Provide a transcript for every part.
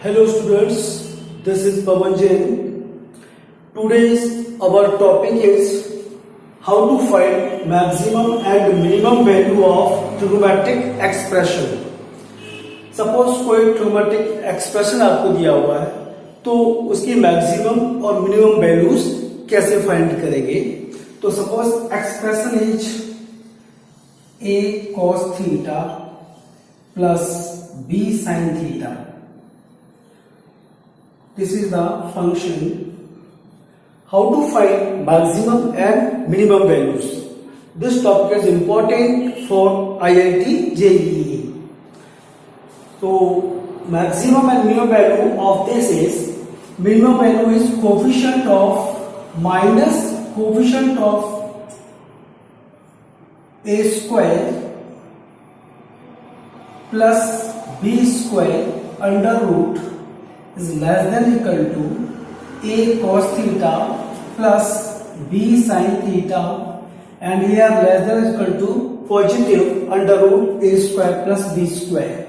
Hello students, this is Pawan Jain. Today's our topic is how to find maximum and minimum value of trigonometric expression. Suppose कोई trigonometric expression आपको दिया हुआ है तो उसकी maximum और मिनिमम वैल्यूज कैसे फाइंड करेंगे. तो suppose expression is a cos theta plus b sin theta. This is the function. How to find maximum and minimum values. This topic is important for IIT JEE. So maximum and minimum value of this is, minimum value is coefficient of minus coefficient of a square plus b square under root is less than equal to a cos theta plus b sin theta, and here less than equal to positive under root a square plus b square.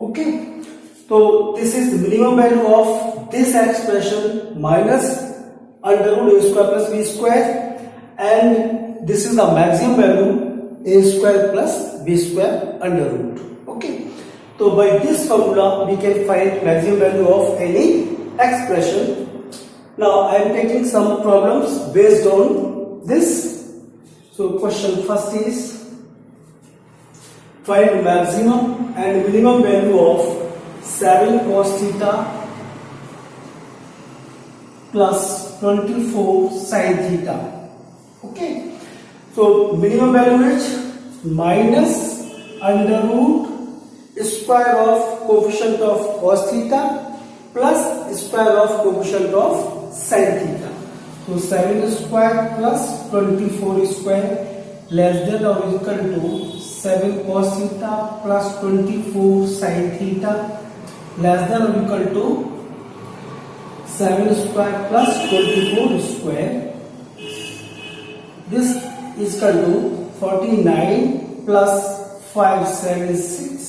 Okay, so this is the minimum value of this expression minus under root a square plus b square, and this is the maximum value a square plus b square under root. Okay. So by this formula we can find maximum value of any expression. Now I am taking some problems based on this. So question first is, find maximum and minimum value of 7 cos theta plus 24 sin theta. Okay. So minimum value is minus under root square of coefficient of cos theta plus square of coefficient of sin theta. So 7 square plus 24 square less than or equal to 7 cos theta plus 24 sin theta less than or equal to 7 square plus 24 square. This is equal to 49 plus 576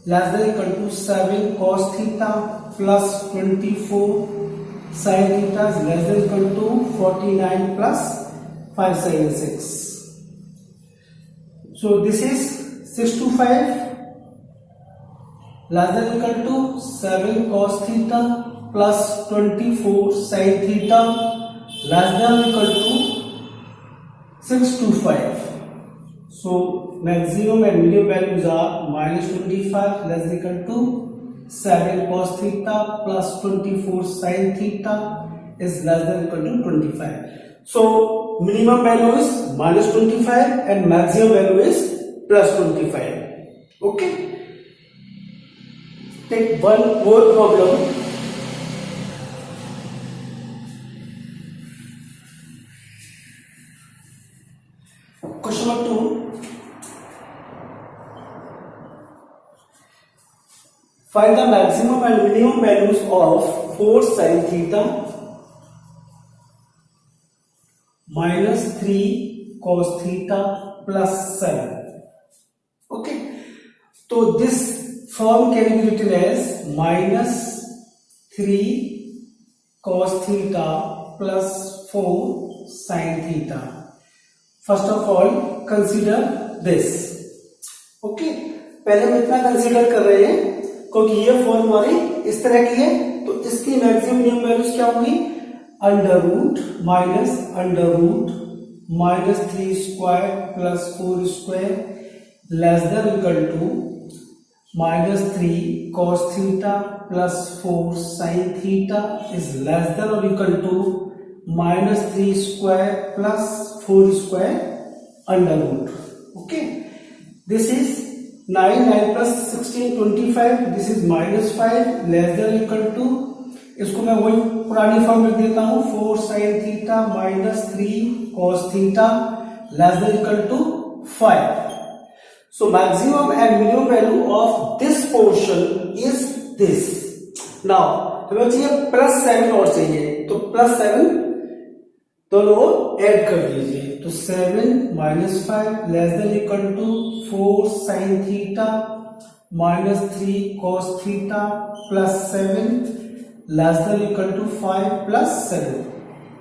less than equal to 7 cos theta plus 24 sin theta is less than equal to 49 plus 576. So this is 6 to 5 less than equal to 7 cos theta plus 24 sin theta less than equal to 6 to 5. So maximum and minimum values are minus 25 less than equal to 7 cos theta plus 24 sin theta is less than equal to 25. So minimum value is minus 25 and maximum value is plus 25. Okay. Take one more problem. Question number 2. Find the maximum and minimum values of 4 sin theta minus 3 cos theta plus 7. Okay. So this form can be written as minus 3 cos theta plus 4 sin theta. First of all consider this. Okay. पहले हम इतना consider कर रहे हैं क्योंकि ये form हमारी इस तरह की है, तो इसकी मैक्सिमम मिनिमम वैल्यूज क्या होंगी, under root minus 3 square plus 4 square less than equal to minus 3 cos theta plus 4 sin theta is less than और equal to minus 3 square plus 4 square under root. Okay, this is 9 plus 16 25. This is minus 5 less than equal to, इसको मैं वही पुरानी form में देता हूं, 4 sin theta minus 3 cos theta less than equal to 5. So maximum and minimum value of this portion is this. Now हमें चाहिए plus 7 और चाहिए, तो प्लस 7 दोनों ऐड कर दीजिए. तो 7 minus 5 less than equal to 4 sin theta minus 3 cos theta plus 7 less than or equal to 5 plus 7.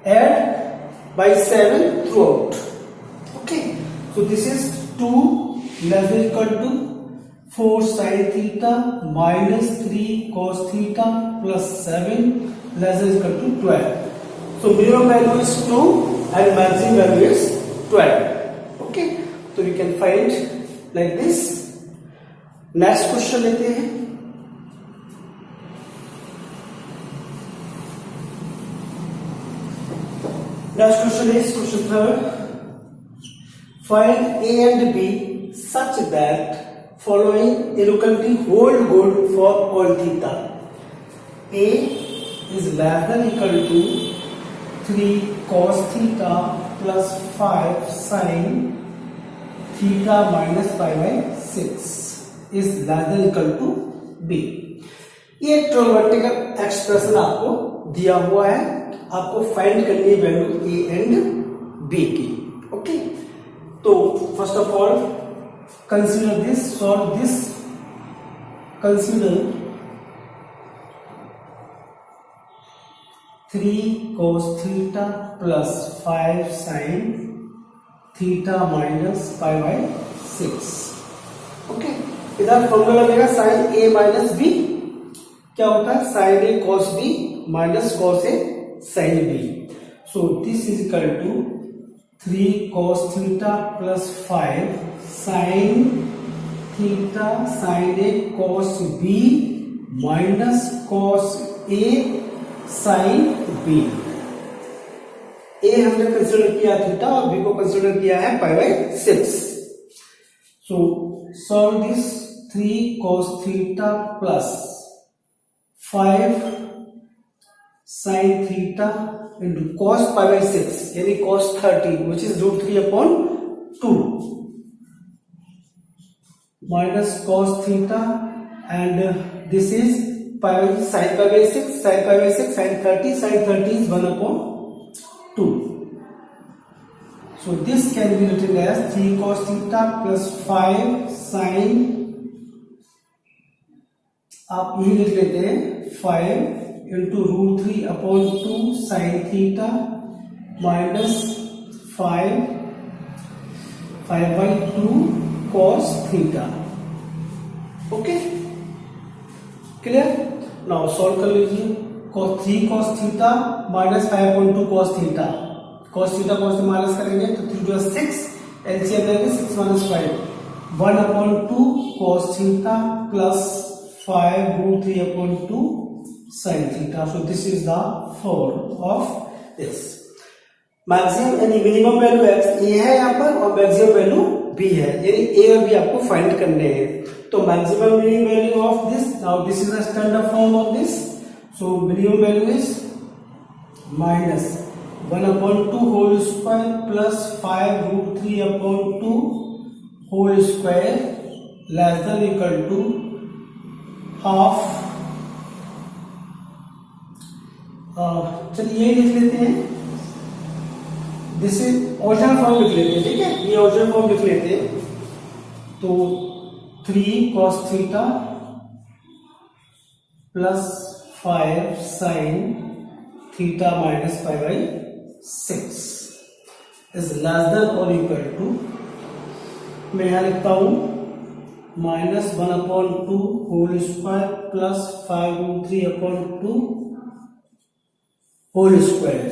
Add by 7 throughout. Okay, so this is 2 less than or equal to 4 sin theta minus 3 cos theta plus 7 less than or equal to 12. So minimum value is 2 and maximum value is 12. Okay, so we can find like this. Next question लेते हैं. Next question is question third. Find A and B such that following inequality hold good for all theta. A is less than equal to 3 cos theta plus 5 sin theta minus pi by 6 is less than equal to b. ये trigonometrical expression आपको दिया हुआ है, आपको find करनी है value a and b की. Okay, तो first of all consider this, solve this. Consider 3 cos theta plus 5 sin theta minus pi by 6. Okay, इधर फॉर्मूला लगेगा साइन ए माइनस बी. क्या होता है? Sine A cos B minus cos A sine B. So this is equal to 3 cos theta plus 5 sine theta sine A cos B minus cos A sine B. A हमने consider किया theta और B को consider किया है पाई by 6. So solve this 3 cos theta plus 5 sin theta into cos pi by 6 यानी cos 30 which is root 3 upon 2 minus cos theta and this is pi sin pi by 6 sin pi by 6 sin 30 is 1 upon 2. So this can be written as 3 cos theta plus 5 sin, आप यही लिख लेते हैं 5 into root 3 upon 2 sine theta minus 5 by 2 cos theta. Okay, clear. Now solve कर लीजिए. 3 cos theta minus 5.2 cos theta. cos theta cos से minus करेंगे तो 3 जो 6 एलसीएम लेंगे 6 minus 5 1 upon 2 cos theta plus 5 root 3 upon 2 sin theta. So this is the form of this. Maximum यानी minimum value x ये है यहाँ पर और मैक्सिमम वैल्यू b है, यानी a और b आपको फाइंड करने हैं. तो maximum minimum value of this, now this is the standard form of this. So minimum value is minus 1 upon 2 whole square plus 5 root 3 upon 2 whole square less than equal to half. चलिए ये लिख लेते हैं. This is original form लिख लेते हैं. ठीक है, ये ओरिजिनल फॉर्म लिख लेते हैं. तो 3 cos theta plus 5 sin theta minus pi by 6 is less than or equal to, मैं यहां लिखता हूं minus 1 upon 2 whole square plus 5 root 3 upon 2 whole square.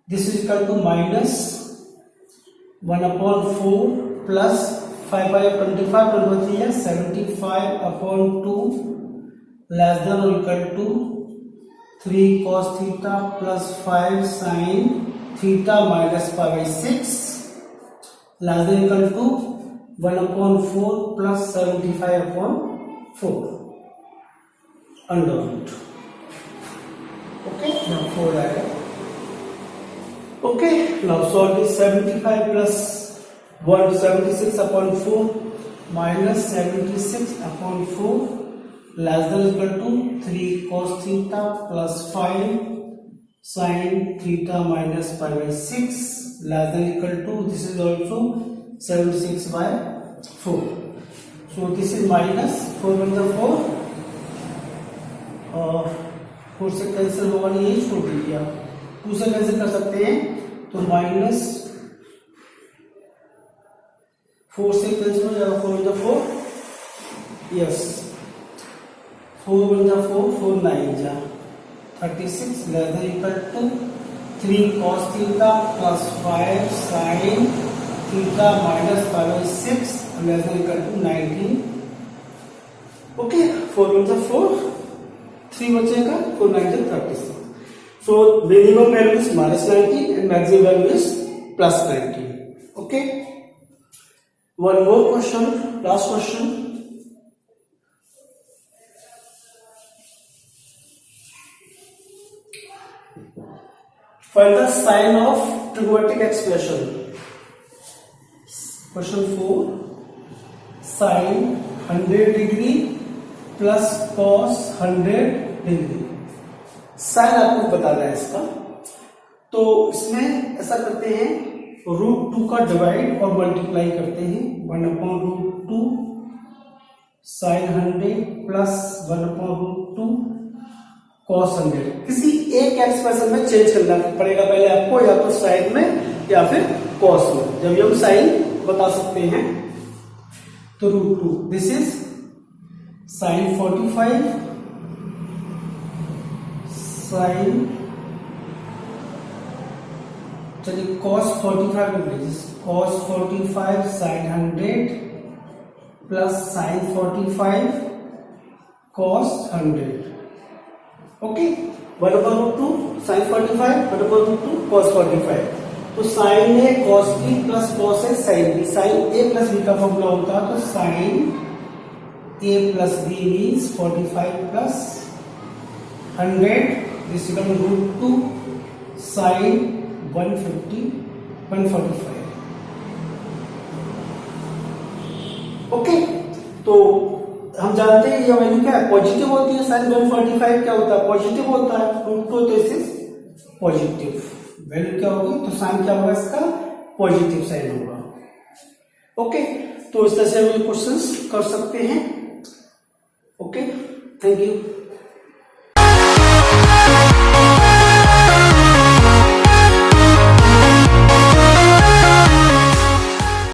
This is equal to minus 1 upon 4 plus 5 by 25 23 है 75 upon 2 less than और equal to 3 cos theta plus 5 sin theta minus pi by 6 less than equal to 1 upon 4 plus 75 upon 4 under root. Okay, now 4 आएगा. Okay, now solve this. 75 plus 176 upon 4 minus 76 upon 4 less than equal to 3 cos theta plus 5 sin theta minus pi by 6 less than equal to, this is also 76 by 4. So this is minus 4 one जा 4 और 4 से cancel होगा नहीं, ये छोड़ दीजिए आप, 2 से कैंसिल कर सकते हैं तो माइनस 4 से कैंसिल हो जाएगा, 4 वन जा 4, यस 4 वन जा 4, 4 9 जा 36 less than equal to 3 cos theta plus 5 sin theta minus 5/6 less than equal to 19। Okay 4 one जा 4, 3 बचेगा, 4 9 जा 36। So minimum value is -19 and maximum value is +19। Okay, one more question, last question. Find the sign of trigonometric expression. Question 4. Sin 100 degree plus cos 100 degree. Sign आपको बताना है इसका, तो इसमें ऐसा करते हैं √2 का डिवाइड और मल्टीप्लाई करते हैं, 1/√2 sin 100 प्लस 1/√2 cos 100। किसी एक एक्सप्रेशन में चेंज करना पड़ेगा पहले आपको, या तो साइन में या फिर cos में। जब हम साइन बता सकते हैं तो √2, दिस इज sin 45 साइन, चलिए cos 45 में लीजिए, cos 45 sin 100 plus sin 45 cos 100। Okay, 1/√2 sin 45, 1/√2 cos 45। तो साइन है cos b प्लस cos है sin b, sin a plus b का फॉर्मूला होता है, तो sin a plus b means 45 plus 100 this equal to √2 sin 145। ओके, तो हम जानते हैं ये वैल्यू क्या है, पॉजिटिव होती है, sin 145 क्या होता है, पॉजिटिव होता है, √2 तो दिस इज पॉजिटिव वैल्यू क्या होगी, तो साइन क्या होगा इसका, पॉजिटिव साइन होगा। ओके, तो इस तरह से हम क्वेश्चंस कर सकते हैं। Okay, thank you.